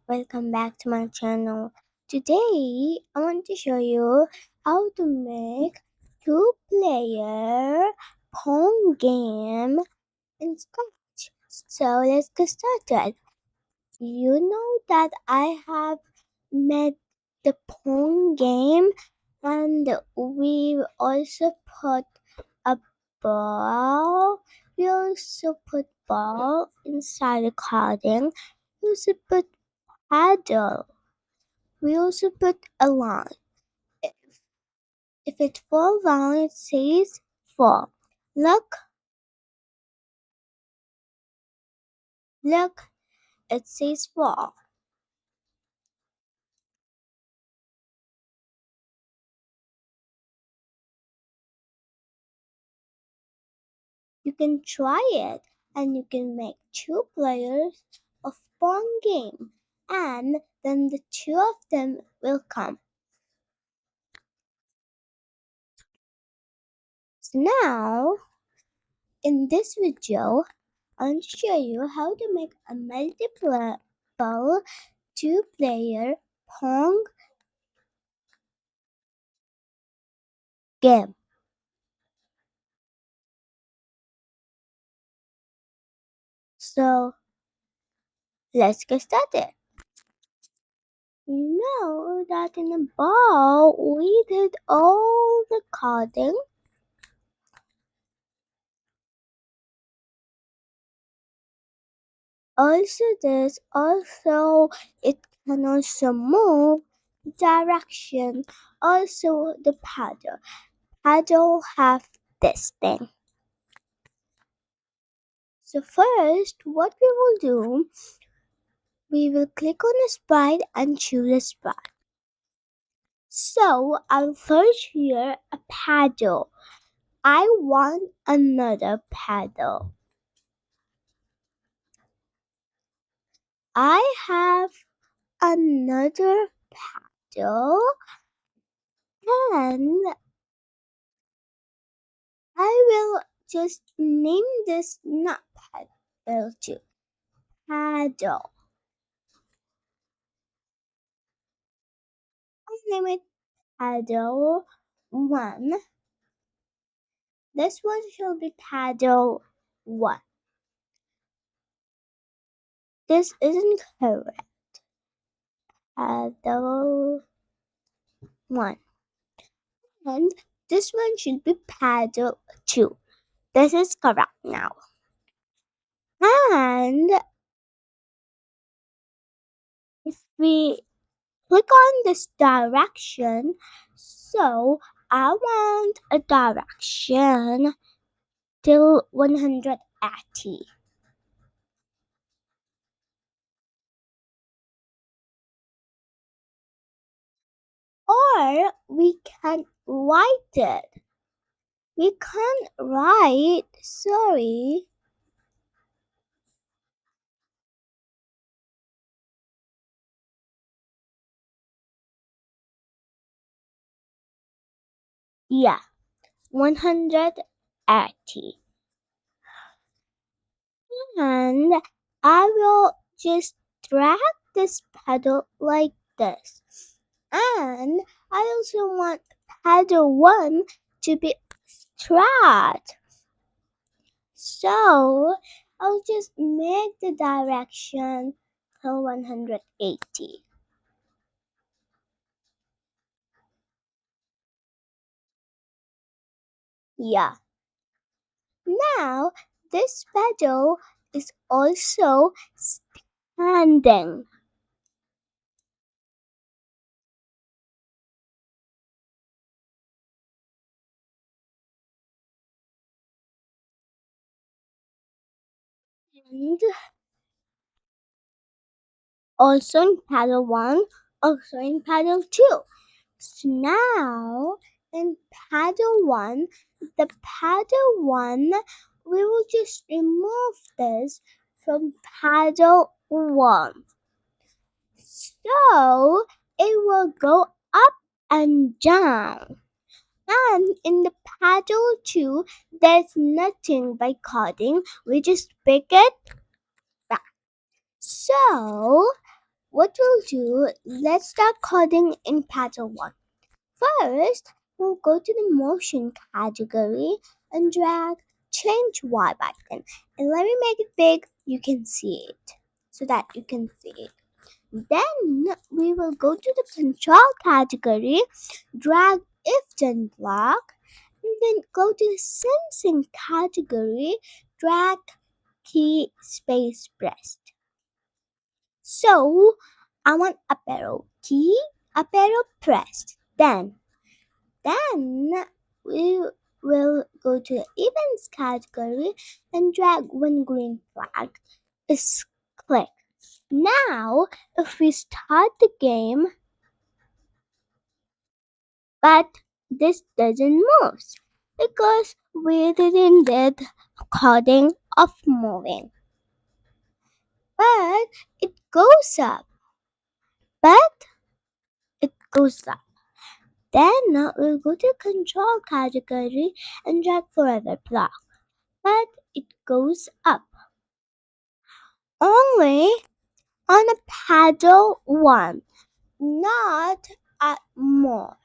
welcome back to my channel. Today, I want to show you how to make two-player pong game in Scratch. So let's get started. You know that I have made the pong game, and we also put a ball. We also put ball inside the carding. We also put paddle. We also put a line. If it falls down, it says fall. Look, look, it says fall. You can try it, and you can make two players of Pong game, and then the two of them will come. So now, in this video, I want to show you how to make a multiple two-player Pong game. So let's get started. You know that in the ball we did all the coding. Also it can also move direction. Also the paddle. Paddle have this thing. So first what we will do, we will click on the sprite and choose a sprite. So I'll search here a paddle. I want another paddle. I have another paddle, and I will just name this not paddle 2, paddle. I'll name it paddle 1. This one shall be paddle 1. This isn't correct. Paddle 1. And this one should be paddle 2. This is correct now. And if we click on this direction, so I want a direction till 180. Or we can write it. We can't write, sorry. Yeah, 180. And I will just drag this pedal like this. And I also want pedal 1 to be straight. So I'll just make the direction till 180. Yeah. Now this pedal is also standing. And also in pedal 1, also in pedal 2. So now in paddle 1, the paddle 1, we will just remove this from paddle 1. So it will go up and down. And in the paddle 2, there's nothing by coding. We just pick it back. So what we'll do, let's start coding in pattern 1. First, we'll go to the motion category and drag change Y button. And let me make it big, you can see it. So that you can see it. Then we will go to the control category, drag if then block, and then go to the sensing category, drag key space pressed. So I want up arrow key, up arrow pressed. Then we will go to the events category and drag when green flag is clicked. Now, if we start the game, but this doesn't move because we didn't did coding of moving. But it goes up. But it goes up. Then we'll go to control category and drag forever block. But it goes up. Only on a paddle 1, not at more.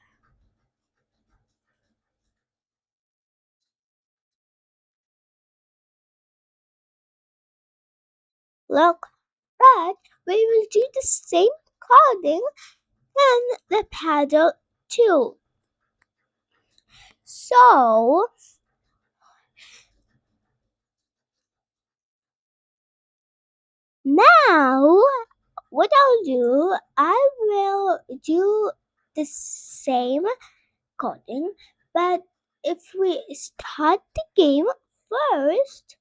Look, but we will do the same coding and the paddle 2. So now what I'll do, I will do the same coding, but if we start the game first,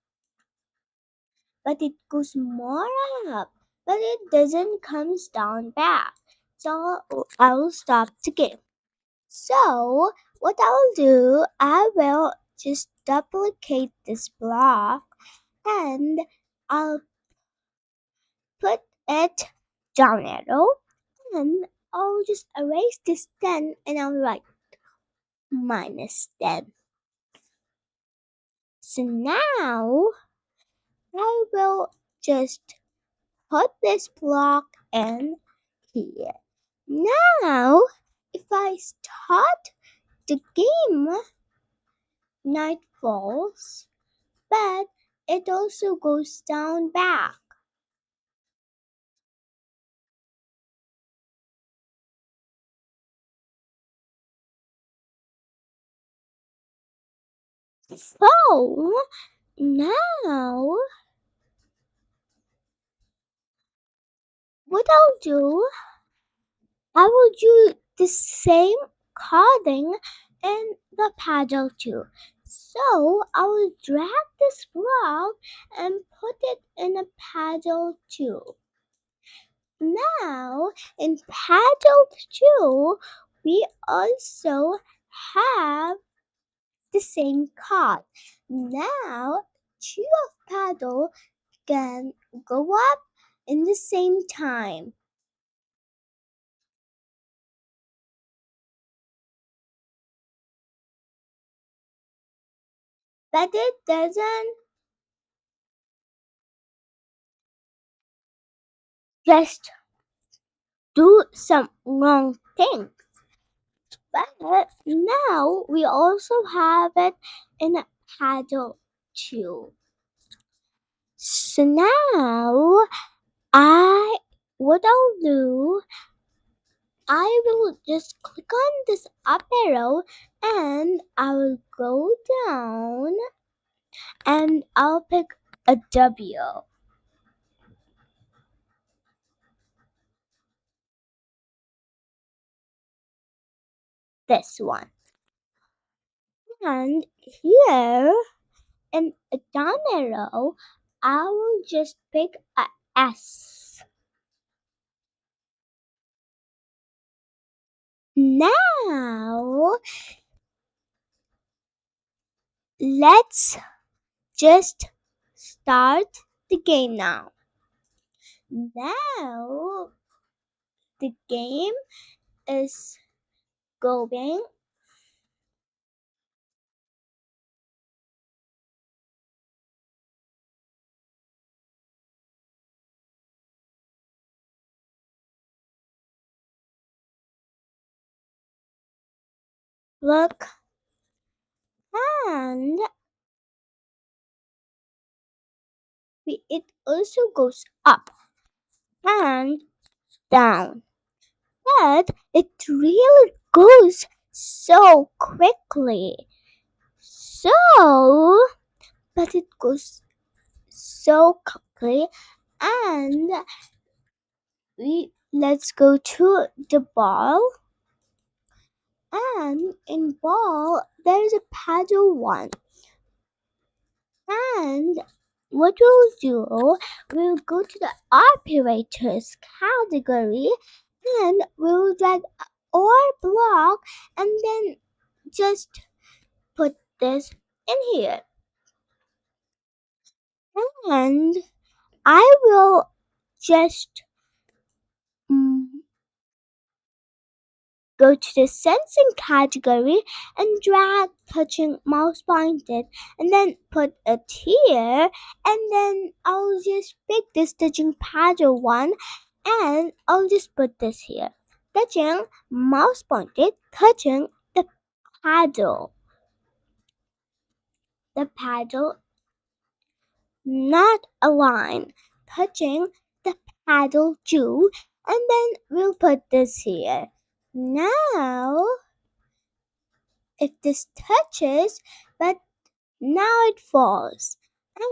but it goes more up, but it doesn't comes down back. So I will stop the game. So what I'll do, I will just duplicate this block and I'll put it down arrow and I'll just erase this 10 and I'll write -10. So now I will just put this block in here. Now if I start the game, night falls, but it also goes down back. So now what I'll do, I will do the same coding in the paddle too. So I will drag this block and put it in a paddle too. Now in paddle 2 we also have the same card. Now two of paddle can go up in the same time. But it doesn't just do some wrong things. But now we also have it in a paddle too. So now I what I'll do, I will just click on this up arrow and I will go down and I'll pick a W. This one. And here in a down arrow, I will just pick a S. Now let's just start the game now. Now the game is going. Look, and it also goes up and down. But it really goes so quickly. So, but it goes so quickly, and we let's go to the ball. And in ball, there is a paddle one. And what we'll do, we'll go to the operators category and we'll drag our block and then just put this in here. And I will just mm, go to the sensing category and drag touching mouse pointed and then put it here, and then I'll just pick this touching paddle one and I'll just put this here. Touching mouse pointed, touching paddle. The paddle not a line. Touching the paddle too, and then we'll put this here. Now if this touches, but now it falls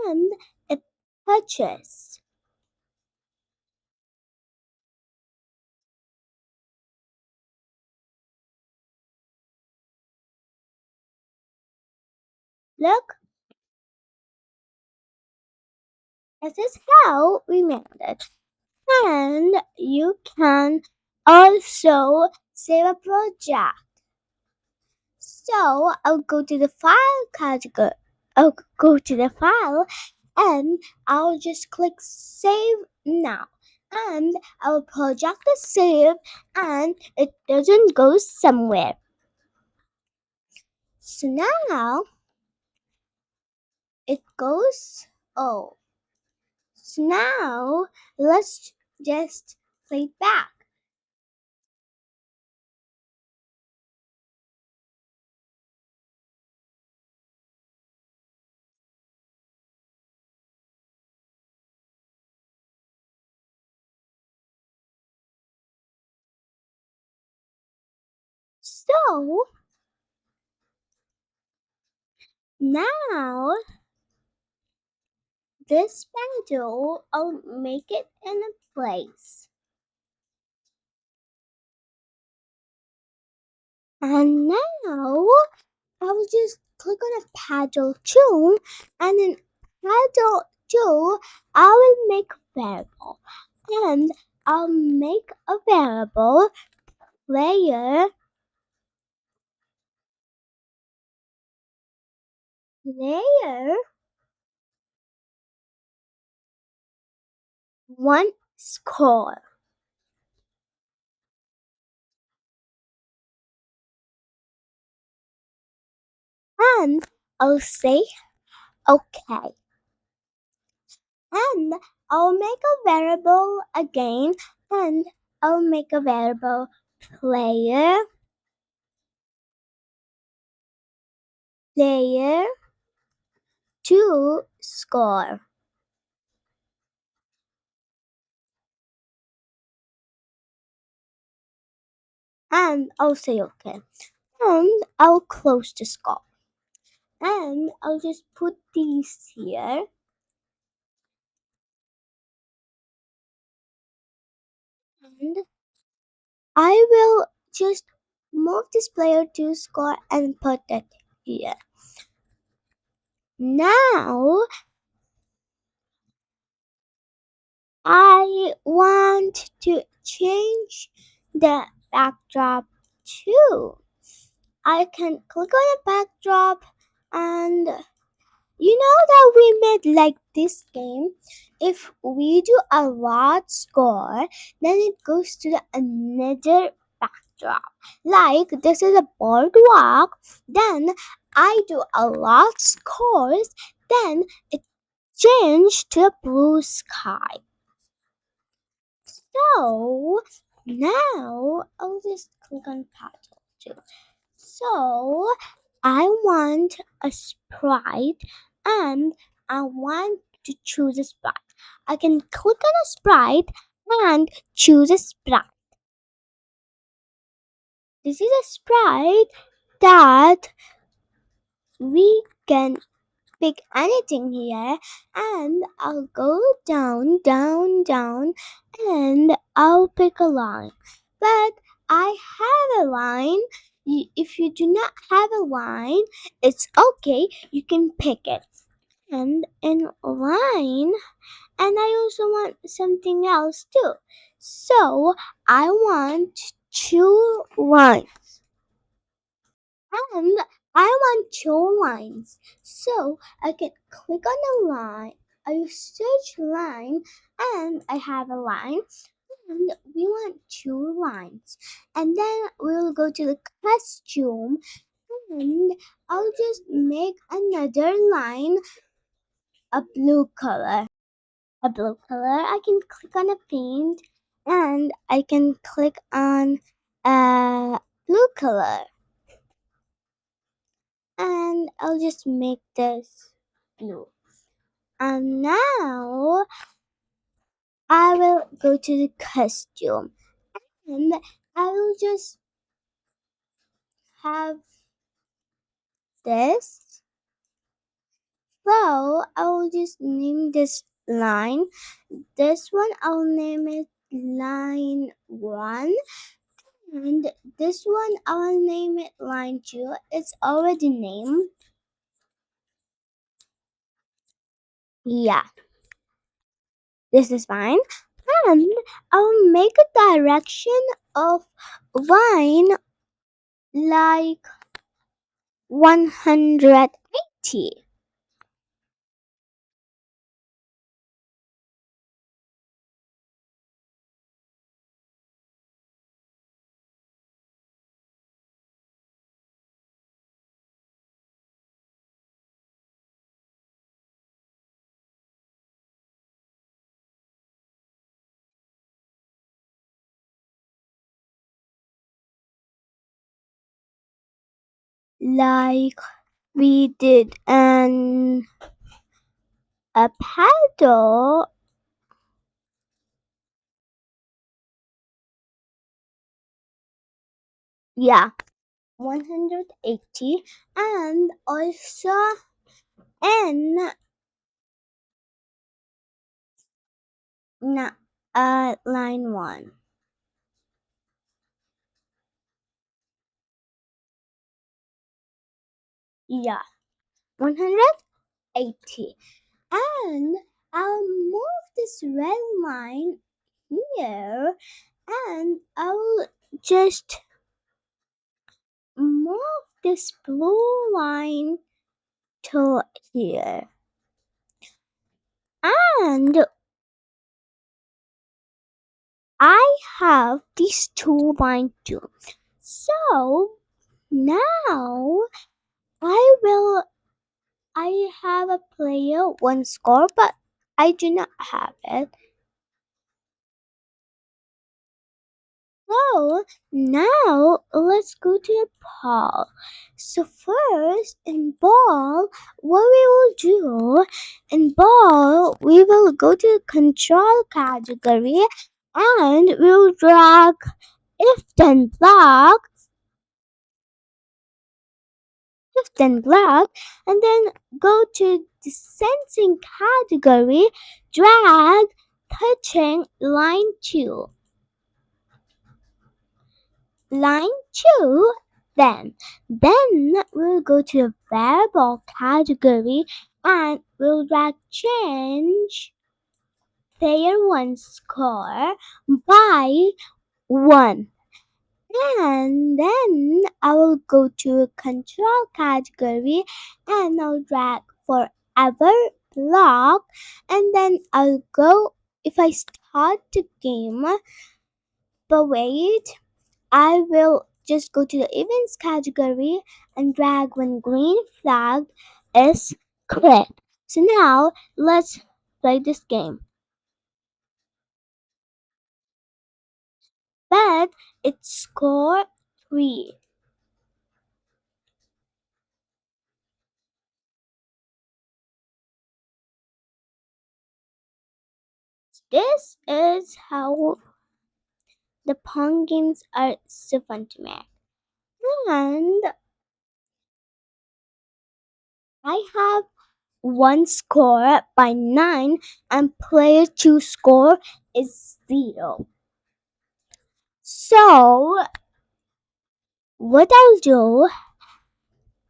and it touches. Look, this is how we made it. And you can also save a project. So I'll go to the file category. I'll go to the file and I'll just click save now. And I'll project the save and it doesn't go somewhere. So now it goes, oh, so now let's just play it back. So now this pencil, I'll make it in a place. And now I'll just click on a paddle tool, and in paddle tool, I will make a variable. And I'll make a variable layer one score. And I'll say okay. And I'll make a variable again, and I'll make a variable player 2 score. And I'll say okay. And I'll close the score. And I'll just put these here. And I will just move this player 2 score and put it here. Now I want to change the backdrop too. I can click on the backdrop, and you know that we made like this game. If we do a lot score, then it goes to the another backdrop. Like this is a boardwalk, then I do a lot scores, then it changed to a blue sky. So now I'll just click on paddle too. So I want a sprite and I want to choose a sprite. I can click on a sprite and choose a sprite. This is a sprite that we can pick anything here, and I'll go down, down, down, and I'll pick a line. But I have a line. If you do not have a line, it's okay. You can pick it. And in line, and I also want something else too. So I want two lines. And I want two lines. So I can click on a line. I search line and I have a line and we want two lines. And then we'll go to the costume and I'll just make another line a blue color. A blue color. I can click on a paint and I can click on a blue color. And I'll just make this blue. And now I will go to the costume and I will just have this. So I will just name this line. This one I'll name it line 1 and this one I'll name it line 2. It's already named. Yeah, this is fine. And I'll make a direction of line like 180. Like we did an a paddle. Yeah, 180 and also n na, line 1. Yeah, 180. And I'll move this red line here and I'll just move this blue line to here. And I have these two lines too. So now I have a player one score, but I do not have it. So now let's go to the ball. So first in ball, what we will do in ball, we will go to the control category and we'll drag if then block, if then block, and then go to the sensing category, drag touching line 2. Line 2, then we'll go to the variable category and we'll drag change player 1 score by 1. And then I will go to control category and I'll drag forever block and then I'll go if I start the game, but wait, I will just go to the events category and drag when green flag is clicked. So now let's play this game. But it's score 3. this is how the pong games are so fun to make. And I have one score by 9 and player 2 score is 0. So what I'll do,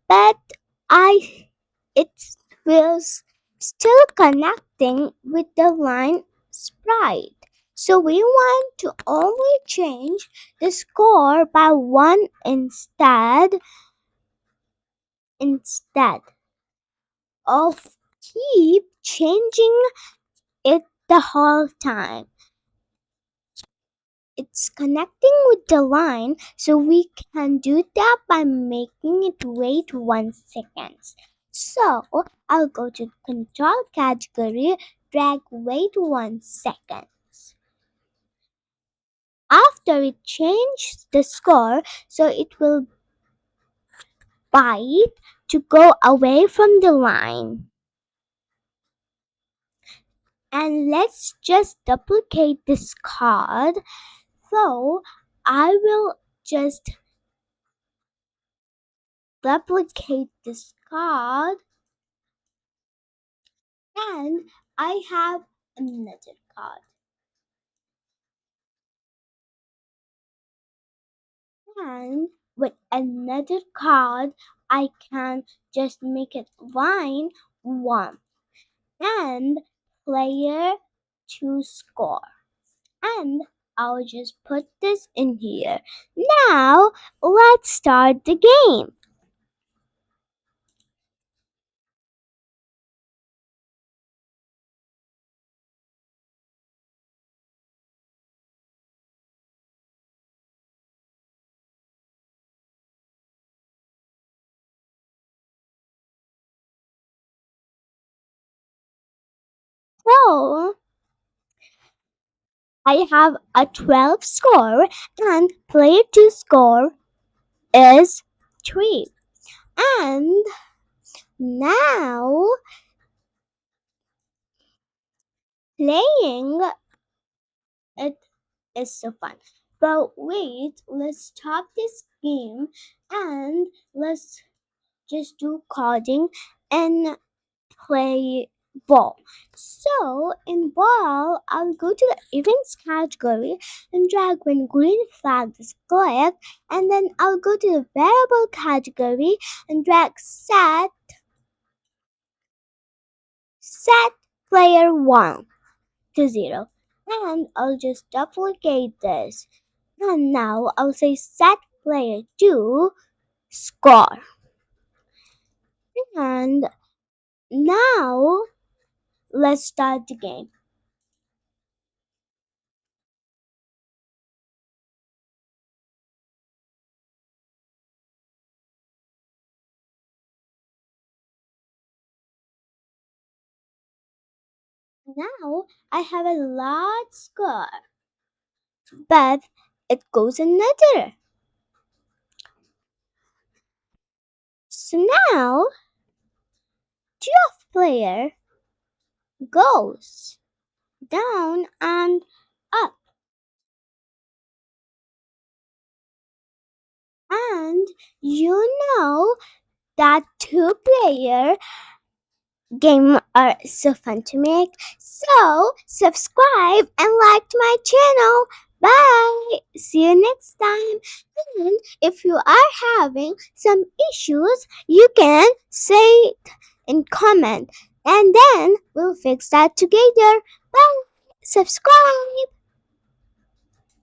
but I it was still connecting with the line sprite. So we want to only change the score by 1 instead of keep changing it the whole time. It's connecting with the line, so we can do that by making it wait 1 second. So I'll go to control category, drag wait 1 second. After it changes the score, so it will bite to go away from the line. And let's just duplicate this card. So I will just duplicate this card, and I have another card. And with another card, I can just make it line 1 and player 2 score. And I'll just put this in here. Now, let's start the game. So, I have a 12 score and player 2 score is 3. And now playing it is so fun. But wait, let's stop this game and let's just do coding and play ball. So in ball, I'll go to the events category and drag when green flag is clicked, and then I'll go to the variable category and drag set player 1 to 0. And I'll just duplicate this. And now I'll say set player 2 score. And now let's start the game. Now I have a large score, but it goes another. So now 12 player goes down and up. And you know that 2 player game are so fun to make. So subscribe and like my channel. Bye. See you next time. And if you are having some issues, you can say it in comment, and then we'll fix that together. Bye. Subscribe.